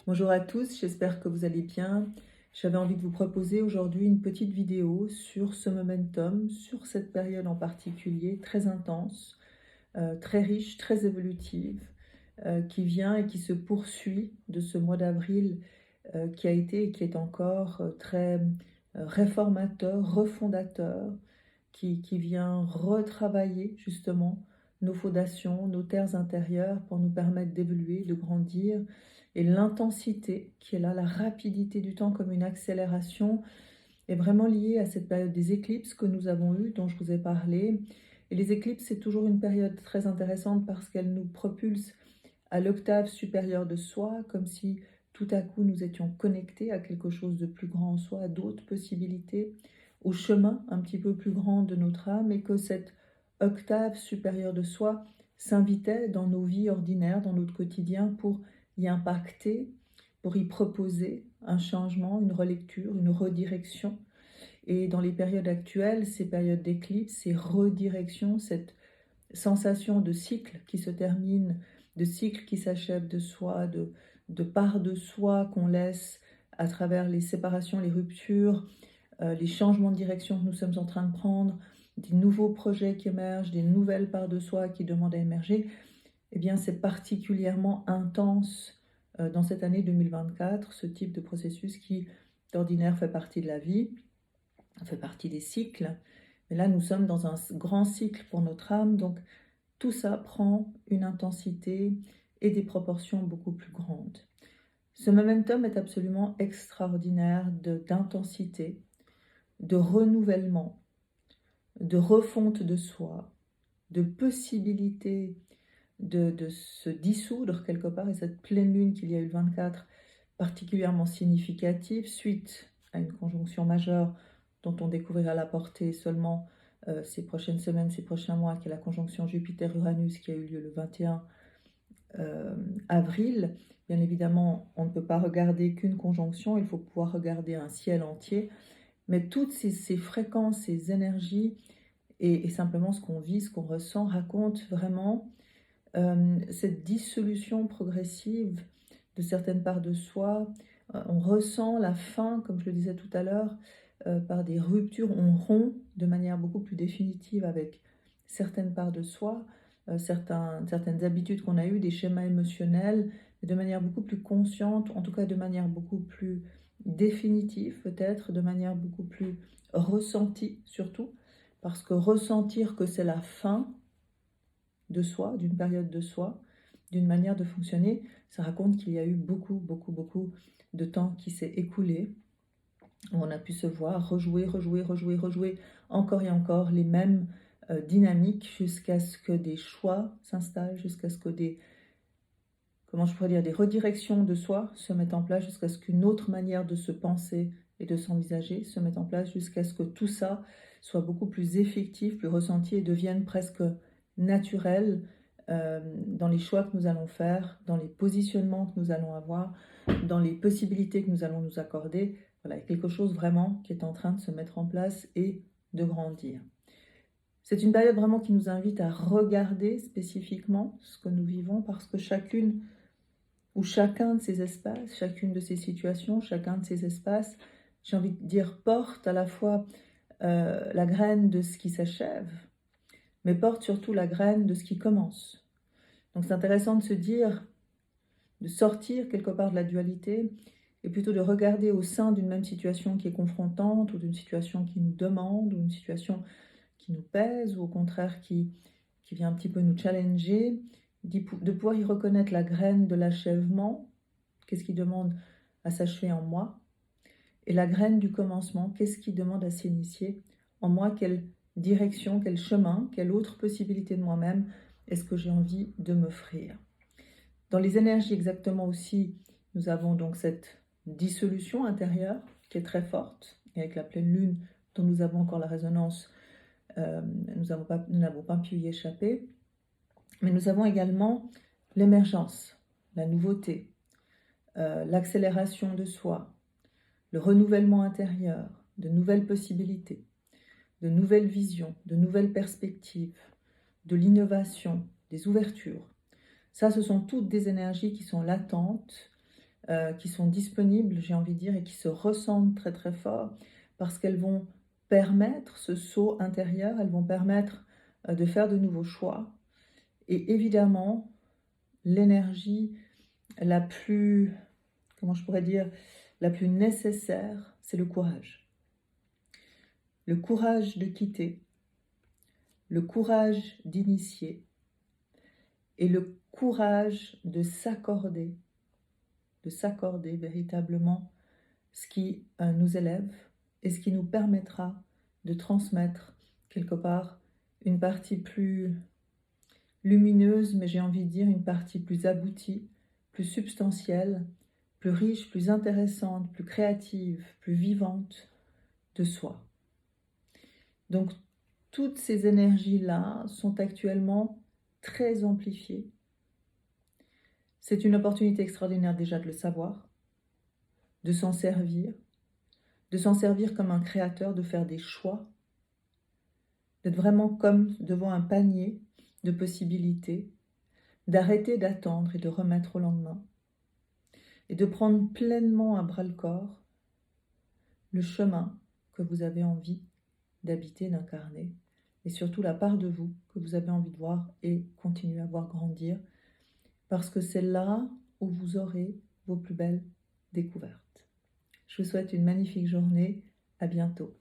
Bonjour à tous, j'espère que vous allez bien. J'avais envie de vous proposer aujourd'hui une petite vidéo sur ce momentum, sur cette période en particulier très intense, très riche, très évolutive, qui vient et qui se poursuit de ce mois d'avril qui a été et qui est encore très réformateur, refondateur, qui vient retravailler justement nos fondations, nos terres intérieures pour nous permettre d'évoluer, de grandir. Et l'intensité qui est là, la rapidité du temps comme une accélération, est vraiment liée à cette période des éclipses que nous avons eues, dont je vous ai parlé. Et les éclipses, c'est toujours une période très intéressante parce qu'elle nous propulse à l'octave supérieure de soi, comme si tout à coup nous étions connectés à quelque chose de plus grand en soi, à d'autres possibilités, au chemin un petit peu plus grand de notre âme, et que cette octave supérieure de soi s'invitait dans nos vies ordinaires, dans notre quotidien, pour y impacter, pour y proposer un changement, une relecture, une redirection. Et dans les périodes actuelles, ces périodes d'éclipse, ces redirections, cette sensation de cycle qui se termine, de cycle qui s'achève de soi, de part de soi qu'on laisse à travers les séparations, les ruptures, les changements de direction que nous sommes en train de prendre, des nouveaux projets qui émergent, des nouvelles parts de soi qui demandent à émerger. Eh bien, c'est particulièrement intense dans cette année 2024, ce type de processus qui, d'ordinaire, fait partie de la vie, fait partie des cycles. Mais là, nous sommes dans un grand cycle pour notre âme, donc tout ça prend une intensité et des proportions beaucoup plus grandes. Ce momentum est absolument extraordinaire d'intensité, de renouvellement, de refonte de soi, de possibilité de se dissoudre quelque part. Et cette pleine lune qu'il y a eu le 24, particulièrement significative, suite à une conjonction majeure dont on découvrira la portée seulement ces prochaines semaines, ces prochains mois, qui est la conjonction Jupiter-Uranus qui a eu lieu le 21 avril. Bien évidemment, on ne peut pas regarder qu'une conjonction, il faut pouvoir regarder un ciel entier, mais toutes ces fréquences, ces énergies, et simplement ce qu'on vit, ce qu'on ressent, racontent vraiment cette dissolution progressive de certaines parts de soi. On ressent la fin, comme je le disais tout à l'heure, par des ruptures. On rompt de manière beaucoup plus définitive avec certaines parts de soi, certaines habitudes qu'on a eues, des schémas émotionnels, mais de manière beaucoup plus consciente, en tout cas de manière beaucoup plus définitive peut-être, de manière beaucoup plus ressentie surtout, parce que ressentir que c'est la fin de soi, d'une période de soi, d'une manière de fonctionner, ça raconte qu'il y a eu beaucoup de temps qui s'est écoulé, où on a pu se voir rejouer encore et encore les mêmes dynamiques jusqu'à ce que des choix s'installent, jusqu'à ce que des redirections de soi se mettent en place, jusqu'à ce qu'une autre manière de se penser et de s'envisager se mette en place, jusqu'à ce que tout ça soit beaucoup plus effectif, plus ressenti et devienne presque naturel dans les choix que nous allons faire, dans les positionnements que nous allons avoir, dans les possibilités que nous allons nous accorder. Voilà, quelque chose vraiment qui est en train de se mettre en place et de grandir. C'est une période vraiment qui nous invite à regarder spécifiquement ce que nous vivons, parce que chacune ou chacun de ces espaces, chacune de ces situations, chacun de ces espaces, j'ai envie de dire, porte à la fois la graine de ce qui s'achève, mais porte surtout la graine de ce qui commence. Donc c'est intéressant de se dire, de sortir quelque part de la dualité, et plutôt de regarder au sein d'une même situation qui est confrontante, ou d'une situation qui nous demande, ou une situation qui nous pèse, ou au contraire qui vient un petit peu nous challenger, de pouvoir y reconnaître la graine de l'achèvement, qu'est-ce qui demande à s'achever en moi, et la graine du commencement, qu'est-ce qui demande à s'initier en moi, quelle direction, quel chemin, quelle autre possibilité de moi-même est-ce que j'ai envie de m'offrir. Dans les énergies exactement aussi, nous avons donc cette dissolution intérieure qui est très forte, et avec la pleine lune dont nous avons encore la résonance, nous n'avons pas pu y échapper. Mais nous avons également l'émergence, la nouveauté, l'accélération de soi, le renouvellement intérieur, de nouvelles possibilités, de nouvelles visions, de nouvelles perspectives, de l'innovation, des ouvertures. Ça, ce sont toutes des énergies qui sont latentes, qui sont disponibles, j'ai envie de dire, et qui se ressentent très très fort, parce qu'elles vont permettre ce saut intérieur, elles vont permettre de faire de nouveaux choix. Et évidemment, l'énergie la plus, comment je pourrais dire, la plus nécessaire, c'est le courage. Le courage de quitter, le courage d'initier et le courage de s'accorder véritablement ce qui nous élève et ce qui nous permettra de transmettre quelque part une partie plus lumineuse, mais j'ai envie de dire une partie plus aboutie, plus substantielle, plus riche, plus intéressante, plus créative, plus vivante de soi. Donc, toutes ces énergies-là sont actuellement très amplifiées. C'est une opportunité extraordinaire déjà de le savoir, de s'en servir comme un créateur, de faire des choix, d'être vraiment comme devant un panier de possibilités, d'arrêter d'attendre et de remettre au lendemain, et de prendre pleinement à bras-le-corps le chemin que vous avez envie d'habiter, d'incarner, et surtout la part de vous que vous avez envie de voir et continuer à voir grandir, parce que c'est là où vous aurez vos plus belles découvertes. Je vous souhaite une magnifique journée, à bientôt.